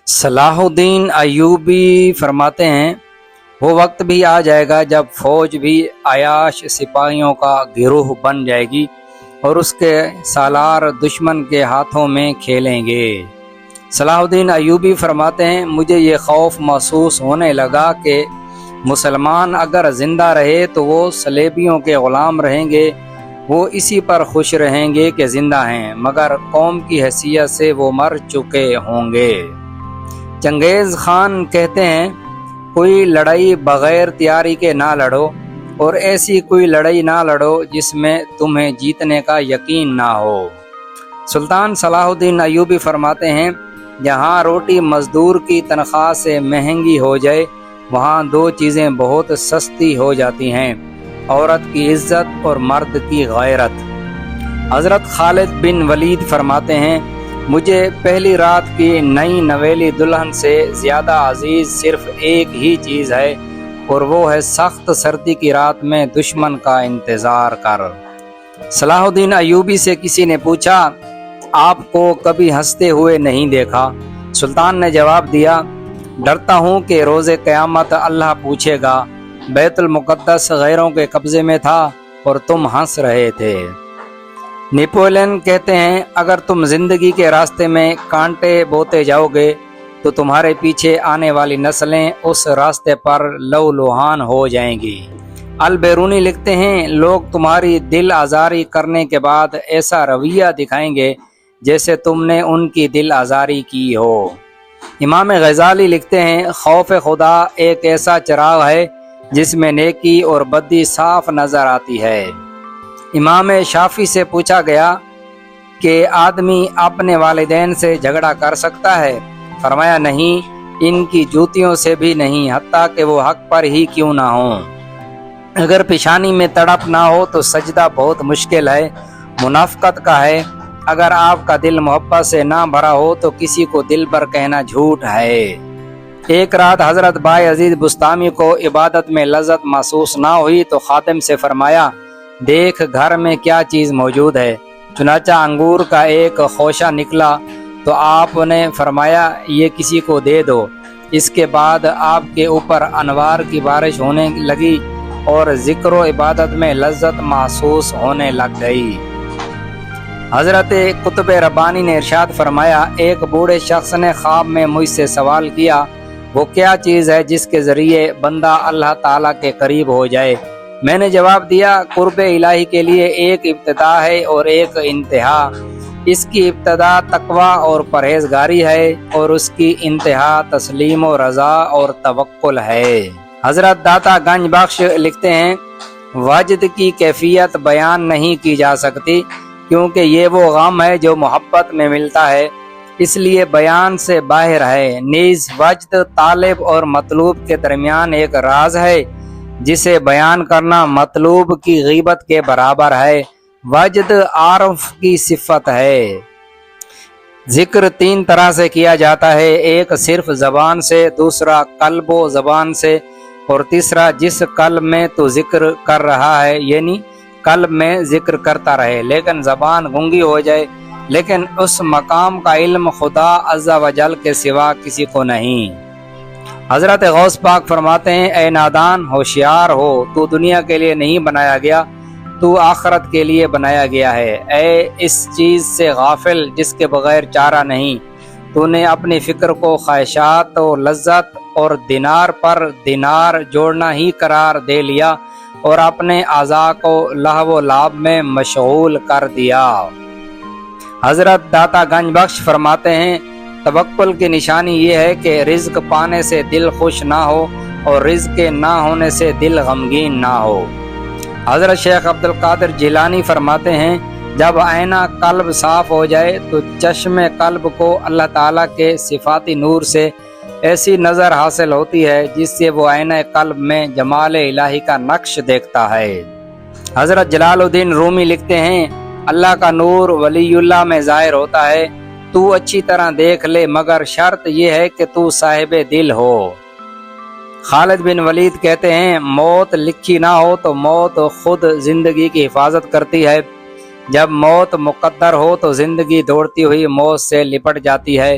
صلاح الدین ایوبی فرماتے ہیں وہ وقت بھی آ جائے گا جب فوج بھی عیاش سپاہیوں کا گروہ بن جائے گی اور اس کے سالار دشمن کے ہاتھوں میں کھیلیں گے۔ صلاح الدین ایوبی فرماتے ہیں مجھے یہ خوف محسوس ہونے لگا کہ مسلمان اگر زندہ رہے تو وہ صلیبیوں کے غلام رہیں گے، وہ اسی پر خوش رہیں گے کہ زندہ ہیں، مگر قوم کی حیثیت سے وہ مر چکے ہوں گے۔ چنگیز خان کہتے ہیں کوئی لڑائی بغیر تیاری کے نہ لڑو، اور ایسی کوئی لڑائی نہ لڑو جس میں تمہیں جیتنے کا یقین نہ ہو۔ سلطان صلاح الدین ایوبی فرماتے ہیں جہاں روٹی مزدور کی تنخواہ سے مہنگی ہو جائے وہاں دو چیزیں بہت سستی ہو جاتی ہیں، عورت کی عزت اور مرد کی غیرت۔ حضرت خالد بن ولید فرماتے ہیں مجھے پہلی رات کی نئی نویلی دلہن سے زیادہ عزیز صرف ایک ہی چیز ہے، اور وہ ہے سخت سردی کی رات میں دشمن کا انتظار کر۔ صلاح الدین ایوبی سے کسی نے پوچھا آپ کو کبھی ہنستے ہوئے نہیں دیکھا؟ سلطان نے جواب دیا ڈرتا ہوں کہ روز قیامت اللہ پوچھے گا بیت المقدس غیروں کے قبضے میں تھا اور تم ہنس رہے تھے۔ نیپولین کہتے ہیں اگر تم زندگی کے راستے میں کانٹے بوتے جاؤ گے تو تمہارے پیچھے آنے والی نسلیں اس راستے پر لو لوہان ہو جائیں گی۔ البیرونی لکھتے ہیں لوگ تمہاری دل آزاری کرنے کے بعد ایسا رویہ دکھائیں گے جیسے تم نے ان کی دل آزاری کی ہو۔ امام غزالی لکھتے ہیں خوف خدا ایک ایسا چراغ ہے جس میں نیکی اور بدی صاف نظر آتی ہے۔ امام شافعی سے پوچھا گیا کہ آدمی اپنے والدین سے جھگڑا کر سکتا ہے؟ فرمایا نہیں، ان کی جوتیوں سے بھی نہیں، حتیٰ کہ وہ حق پر ہی کیوں نہ ہوں۔ اگر پیشانی میں تڑپ نہ ہو تو سجدہ بہت مشکل ہے، منافقت کا ہے۔ اگر آپ کا دل محبت سے نہ بھرا ہو تو کسی کو دل پر کہنا جھوٹ ہے۔ ایک رات حضرت بایزید بستامی کو عبادت میں لذت محسوس نہ ہوئی تو خادم سے فرمایا دیکھ گھر میں کیا چیز موجود ہے۔ چنانچہ انگور کا ایک خوشہ نکلا تو آپ نے فرمایا یہ کسی کو دے دو۔ اس کے بعد آپ کے اوپر انوار کی بارش ہونے لگی اور ذکر و عبادت میں لذت محسوس ہونے لگ گئی۔ حضرت قطب ربانی نے ارشاد فرمایا ایک بوڑھے شخص نے خواب میں مجھ سے سوال کیا وہ کیا چیز ہے جس کے ذریعے بندہ اللہ تعالیٰ کے قریب ہو جائے؟ میں نے جواب دیا قرب الہی کے لیے ایک ابتدا ہے اور ایک انتہا۔ اس کی ابتدا تقوی اور پرہیزگاری ہے اور اس کی انتہا تسلیم و رضا اور توکل ہے۔ حضرت داتا گنج بخش لکھتے ہیں وجد کی کیفیت بیان نہیں کی جا سکتی کیونکہ یہ وہ غم ہے جو محبت میں ملتا ہے، اس لیے بیان سے باہر ہے۔ نیز وجد طالب اور مطلوب کے درمیان ایک راز ہے جسے بیان کرنا مطلوب کی غیبت کے برابر ہے۔ وجد عارف کی صفت ہے۔ ذکر تین طرح سے کیا جاتا ہے، ایک صرف زبان سے، دوسرا قلب و زبان سے، اور تیسرا جس قلب میں تو ذکر کر رہا ہے یعنی قلب میں ذکر کرتا رہے لیکن زبان گنگی ہو جائے، لیکن اس مقام کا علم خدا عز و جل کے سوا کسی کو نہیں۔ حضرت غوث پاک فرماتے ہیں اے نادان ہوشیار ہو، تو دنیا کے لیے نہیں بنایا گیا، تو آخرت کے لیے بنایا گیا ہے۔ اے اس چیز سے غافل جس کے بغیر چارہ نہیں، تو نے اپنی فکر کو خواہشات و لذت اور دینار پر دینار جوڑنا ہی قرار دے لیا اور اپنے اعضاء کو لہو و لعب میں مشغول کر دیا۔ حضرت داتا گنج بخش فرماتے ہیں توکل کی نشانی یہ ہے کہ رزق پانے سے دل خوش نہ ہو اور رزق کے نہ ہونے سے دل غمگین نہ ہو۔ حضرت شیخ عبد القادر جیلانی فرماتے ہیں جب آئینہ قلب صاف ہو جائے تو چشم قلب کو اللہ تعالیٰ کے صفاتی نور سے ایسی نظر حاصل ہوتی ہے جس سے وہ آئینہ قلب میں جمال الہی کا نقش دیکھتا ہے۔ حضرت جلال الدین رومی لکھتے ہیں اللہ کا نور ولی اللہ میں ظاہر ہوتا ہے، تو اچھی طرح دیکھ لے مگر شرط یہ ہے کہ تو صاحب دل ہو۔ خالد بن ولید کہتے ہیں موت لکھی نہ ہو تو موت خود زندگی کی حفاظت کرتی ہے، جب موت مقدر ہو تو زندگی دوڑتی ہوئی موت سے لپٹ جاتی ہے۔